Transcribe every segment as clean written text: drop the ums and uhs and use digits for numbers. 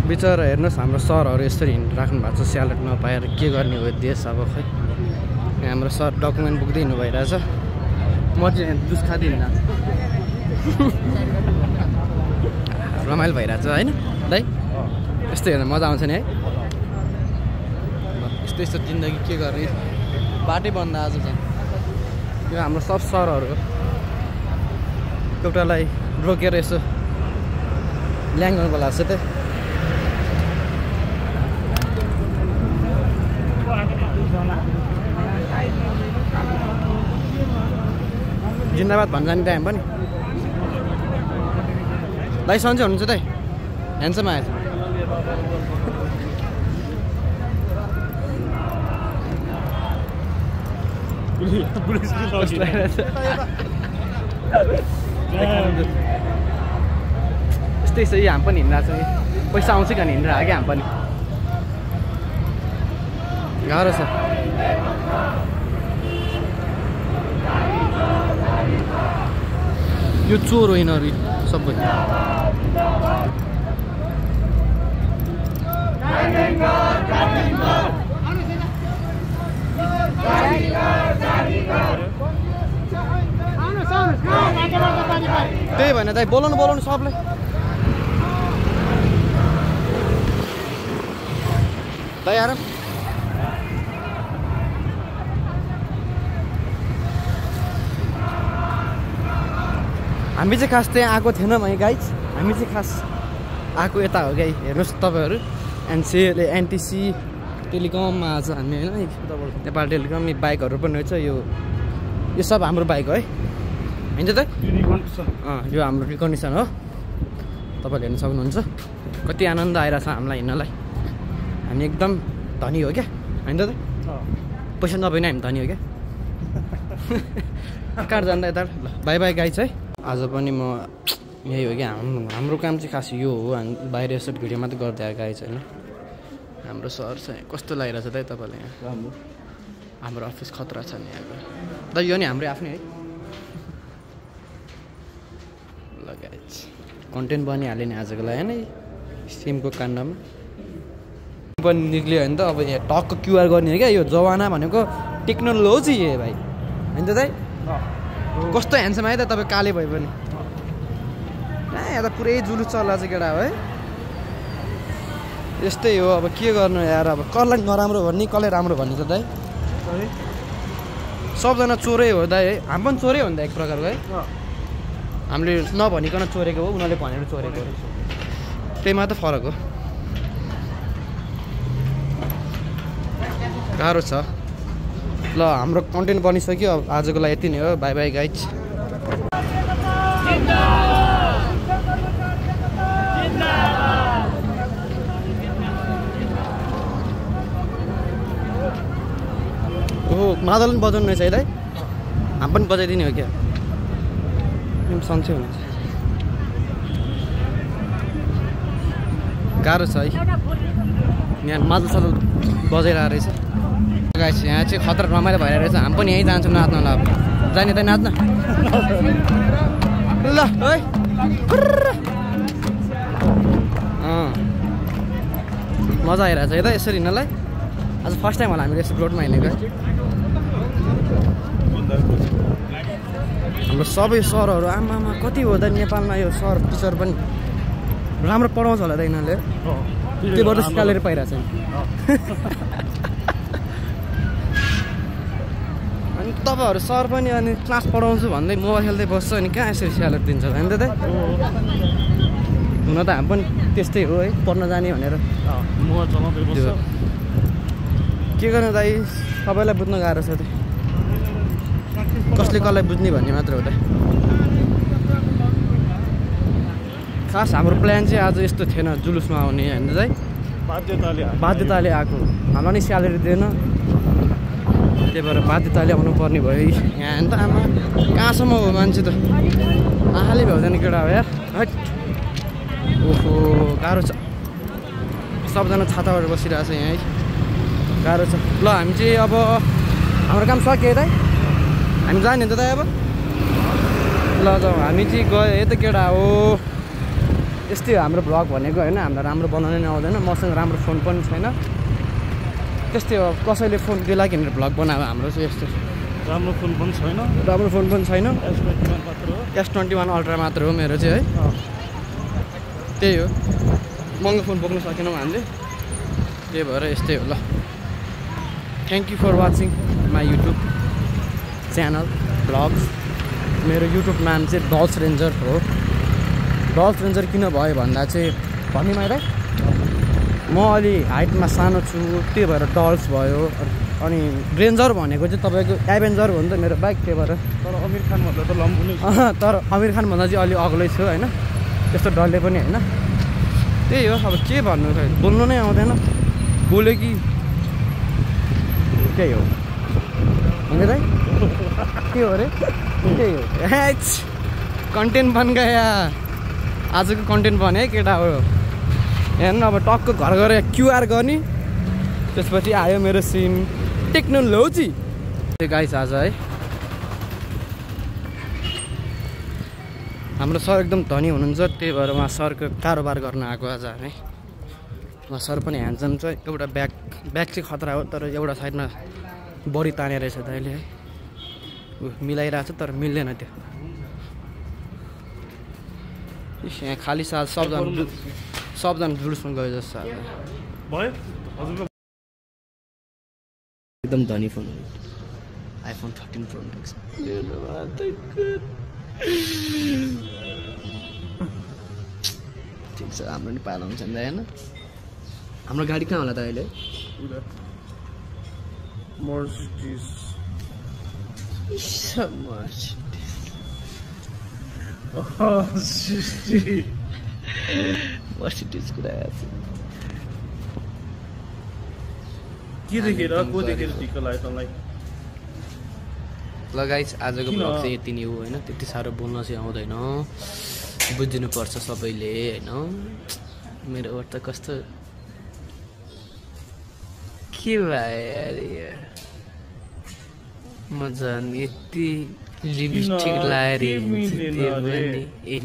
बिचरा हेर्नुहोस् हाम्रो सरहरू यसरी हिँडिराख्नु भएको छ स्यालेड नपाएर के गर्ने हो देश अब खै हाम्रो सर डकुमेन्ट बोक्दै हिँड्नु भइरहेछ म चाहिँ जुस खाँदिनँ रमाइलो भइरहेछ होइन दाइ यस्तो हेर्न मजा आउँछ नि है यस्तो यस्तो जिन्दगी के गर्ने बाटै बन्द आज चाहिँ यो हाम्रो सब सरहरू एउटालाई रोकेर यसो ल्याङ्गनको लाग्छ त जिन्दाबाद भन्छ नि टाइम पनि दाइ सन्चै हुनुहुन्छ दाइ ह्यान्डसम आएछ यस्तै यस्तै हाम पनि हिँडिरहेको छ कि पैसा आउँछ कि हिँडिरहेको क्या हाम पनि गाह्रो छ यो चोर होइन सबै त्यही भएन दाइ बोलाउनु सबले दाइ आएर हामी चाहिँ खास त्यहाँ आएको थिएनौँ है गाइज हामी चाहिँ खास आएको यता हो गाई हेर्नुहोस् तपाईँहरू एनटिसी टेलिकममा आज हामी होइन नेपाल टेलिकम बाइकहरू पनि रहेछ यो सब हाम्रो बाइक हो है होइन त यो हाम्रो रिकन्डिसन हो तपाईँले हेर्न सक्नुहुन्छ कति आनन्द आइरहेछ हामीलाई हिँड्नलाई हामी एकदम धनी हो क्या होइन त पैसा नभए नै हामी धनी हो क्या कहाँ जाँदा यता ल बाई बाई गाइज है आज पनि म यही हो क्या हाम्रो काम चाहिँ खास यो हो बाहिर यसो भिडियो मात्रै गर्दै आएको गाइज होइन हाम्रो सर चाहिँ कस्तो लागिरहेछ त तपाईँलाई यहाँ हाम्रो अफिस खतरा छ नि यहाँको द यो नि हाम्रै आफ्नै है ल गाइज कन्टेन्ट बनिहाल्यो नि आजको लागि होइन सिमको काण्डमा पनि निक्लियो भने त अब यहाँ टक्क क्युआर गर्ने हो क्या यो जमाना भनेको टेक्नोलोजी हो भाइ होइन त दाइ कस्तो ह्यान्डसम आयो त तपाईँ काले भयो भने यहाँ त पुरै जुलुस चल्ला चाहिँ केटा हो है यस्तै हो अब के गर्नु यार अब कसलाई नराम्रो भन्ने कसलाई राम्रो भन्ने त दाइ सबजना चोरै हो दाइ है हामी पनि चोरै हो नि त एक प्रकारको है हामीले नभनिकन चोरेको हो उनीहरूले भनेर चोरेको हो त्यही मात्र फरक हो गाह्रो छ ल हाम्रो कन्टेन्ट बनिसक्यो अब आजको लागि यति नै हो बाई बाई गाइज ओहो मादल पनि बजाउनु रहेछ है दाइ हामी पनि बजाइदिने हो क्या सन्चै हुनुहुन्छ गाह्रो छ है यहाँ मादल सादल बजाइरहेको रहेछ गाइस यहाँ चाहिँ खतरा रमाइलो भइरहेको रहेछ हामी पनि यहीँ जान्छौँ नाच्न ल जाने त नाच्न ल है मजा आइरहेछ है त यसरी हिँड्नलाई आज फर्स्ट टाइम होला हामीले यस्तो रोडमा हिँडेको हाम्रो सबै सरहरू आमामा कति हो त नेपालमा यो सर टिचर पनि राम्रो पढाउँछ होला त यिनीहरूले त्योबाट सिकालेर पाइरहेछ अनि तपाईँहरू सर पनि अनि क्लास पढाउँछु भन्दै मोबाइल खेल्दै बस्छ अनि कहाँ यसरी स्यालेरी दिन्छ होइन त हुन त हामी पनि त्यस्तै हो है पढ्न जाने भनेर के गर्नु दाइ सबैलाई बुझ्न गाह्रो छ त्यो कसले कसलाई बुझ्ने भन्ने मात्र हो त खास हाम्रो प्लान चाहिँ आज यस्तो थिएन जुलुसमा आउने होइन दाइ बाध्यताले आएको हामीलाई नि स्यालेरी दिएन त्यही भएर बाध्यताले आउनु पर्ने भयो यहाँ त आमा कहाँसम्म हो मान्छे त आँखाले भ्याउँदैन केटा हो यार हट ओहो गाह्रो छ सबजना छाताबाट बसिरहेको छ यहाँ है गाह्रो छ ल हामी चाहिँ अब हाम्रो काम सक्यो दाइ हामी जाने त दाइ अब ल जाउँ हामी चाहिँ गयो है त केटा हो यस्तै हो हाम्रो भ्लग भनेको होइन, हामीलाई राम्रो बनाउनै आउँदैन, मसँग राम्रो फोन पनि छैन, त्यस्तै हो। कसैले फोन दिलायो भनेर भ्लग बनायो हाम्रो चाहिँ यस्तो। राम्रो फोन पनि छैन, S21 अल्ट्रा मात्र हो मेरो चाहिँ है। त्यही हो, महँगो फोन बोक्नु सकेनौँ हामीले, त्यही भएर यस्तै हो। ल, thank you for watching my YouTube channel vlogs. मेरो युट्युब नाम चाहिँ डल्स रेन्जर हो। डल्स रेन्जर किन भयो भन्दा चाहिँ भन्ने मैले म अलि हाइटमा सानो छु, त्यही भएर डल्स भयो। अनि रेन्जर भनेको चाहिँ तपाईँको एभेन्जर हो नि त मेरो बाइक, त्यही भएर। तर आमिर खान भन्दा त लम्बु नै, तर आमिर खान भन्दा चाहिँ अलि अग्लै छु होइन, त्यस्तो डल्ले पनि होइन। त्यही हो, अब के भन्नु, खै बोल्नु नै आउँदैन, बोल्यो कि त्यही हो होइन दाइ, के हो अरे, त्यही हो। कन्टेन्ट बन गया, आजको कन्टेन्ट बन्यो है केटा हो। हेर्नु अब टक्क घर गएर QR गर्ने, त्यसपछि आयो मेरो सिम टेक्नोलोजी। गाइस आज है हाम्रो सर एकदम धनी हुनुहुन्छ, त्यही भएर उहाँ सरको कारोबार गर्न आएको आज हामी। उहाँ सर पनि ह्यान्डसम छ, एउटा ब्याग चाहिँ खतरा हो, तर एउटा साइडमा बडी ताने रहेछ दाइले है, मिलाइरहेको छ तर मिल्दैन त्यो। यहाँ खाली साल सबजना जुलुसमा गयो जस्तो भयो। हजुरको एकदम धनी फोन हो, iPhone 13 Pro Max। ठिक छ, हाम्रो नि पाला हुन्छ नि त होइन। हाम्रो गाडी कहाँ होला त अहिले? मर्सिडिज कुरा के देखेर को देखेर ढिक्क लाग्यो तँलाई? ल गाइस, आजको ब्लग चाहिँ यति नै हो होइन, त्यति साह्रो बोल्न चाहिँ आउँदैन, बुझिदिनुपर्छ सबैले होइन। मेरो ओठ त कस्तो के भयो, म झन् यति लिपस्टिक लगाएर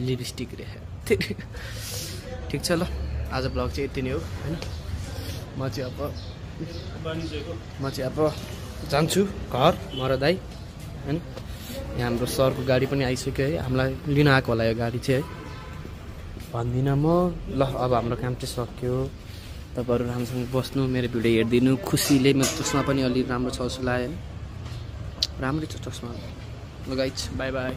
लिपस्टिक ठिक छ। ल, आज ब्लग चाहिँ यति नै हो होइन। म चाहिँ अब जान्छु घर, म र दाइ होइन। यहाँ हाम्रो सरको गाडी पनि आइसक्यो है, हामीलाई लिन आएको होला यो गाडी चाहिँ है, भन्दिनँ म। ल, अब हाम्रो काम चाहिँ सक्यो, तपाईँहरू राम्रोसँग बस्नु, मेरो भिडियो हेरिदिनु खुसीले। मेरो चस्मा पनि अलि राम्रो छ जस्तो लाग्यो, राम्रै छ चस्मा। ल गाइज, बाई बाई।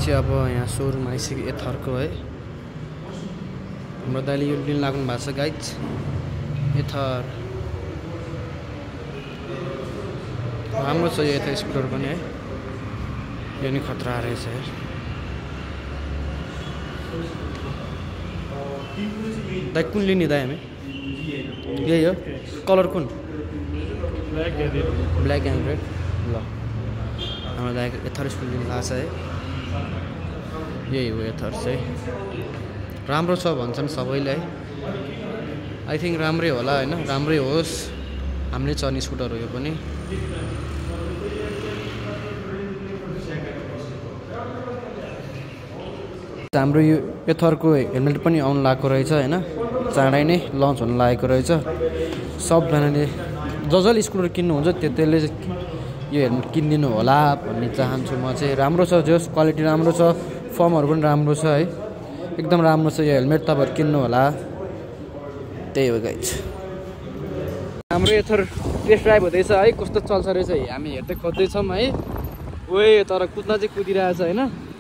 चाहिँ अब यहाँ सोरुम आइसक्यो एथरको है, हाम्रो दाइले यो लिन लाग्नु भएको छ गाइज, एथर राम्रो छ यो यता स्कुटर पनि है, यो नि खतरा रहेछ यार। दाइ कुन लिने दाइ हामी? यही हो कलर कुन? Black and red. ल, हाम्रो दाइको एथर स्कुल लिनु लाग्छ है, यही हो एथर चाहिँ। राम्रो छ भन्छन् सबैले, आई थिङ्क राम्रै होला होइन, राम्रै होस्, हाम्रै चल्ने स्कुटर हो यो पनि। हाम्रो यो एथरको हेलमेट पनि आउनु लागेको रहेछ होइन, चाँडै नै लन्च हुनु लागेको रहेछ। सबजनाले जसले स्कुटर किन्नुहुन्छ त्यसले यो हेलमेट किनिदिनु होला भन्ने चाहन्छु म चाहिँ। राम्रो छ, जस क्वालिटी राम्रो छ, फर्महरू पनि राम्रो छ है, एकदम राम्रो छ यो हेलमेट, तपाईँहरू किन्नु होला। त्यही हो गाइज, हाम्रो एथर टेस्ट ड्राइभ हुँदैछ है, कस्तो चल्छ रहेछ हामी हेर्दै खोज्दैछौँ है। ओए तर कुद्न चाहिँ कुदिरहेछ होइन।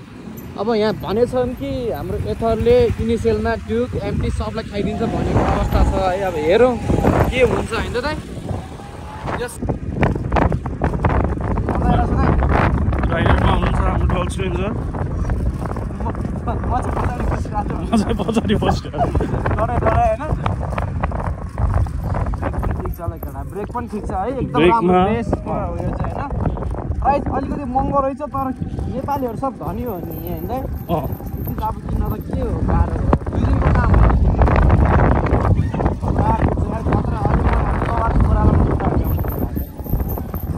अब यहाँ भनेछन् कि हाम्रो एथरले इनिसियलमा ड्युक एमटी सबलाई खाइदिन्छ भनेको अवस्था छ है, अब हेरौँ के हुन्छ होइन त दाइ। यस ड्राइभरमा हुनुहुन्छ हाम्रो डल्स रेन्जर, पछाडि बसिरहेको ब्रेक पनि ठिक छ है, एकदम राम्रो बेस्ट हो यो चाहिँ होइन। प्राइस अलिकति महँगो रहेछ, तर नेपालीहरू सब धनी हो नि होइन दाइ। अब किन्न त के हो, गाह्रो हो, 2 दिनको काम हो।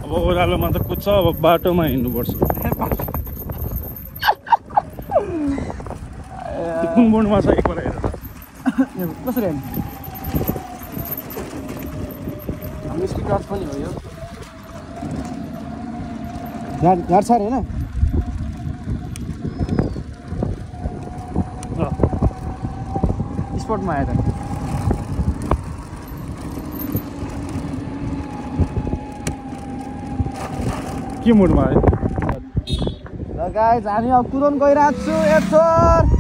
अब ओह्रालोमा त कुद्छ, अब बाटोमा हिँड्नुपर्छ। कुन मोडमा छ एकपल्ट हेर त कसरी हेर्नु हाम्रो स्पिड रथ पनि हो यो झार छ अरे होइन स्पटमा आएर के मोडमा आयो ल गाइज हामी अब कुदाउन गइरहेको छु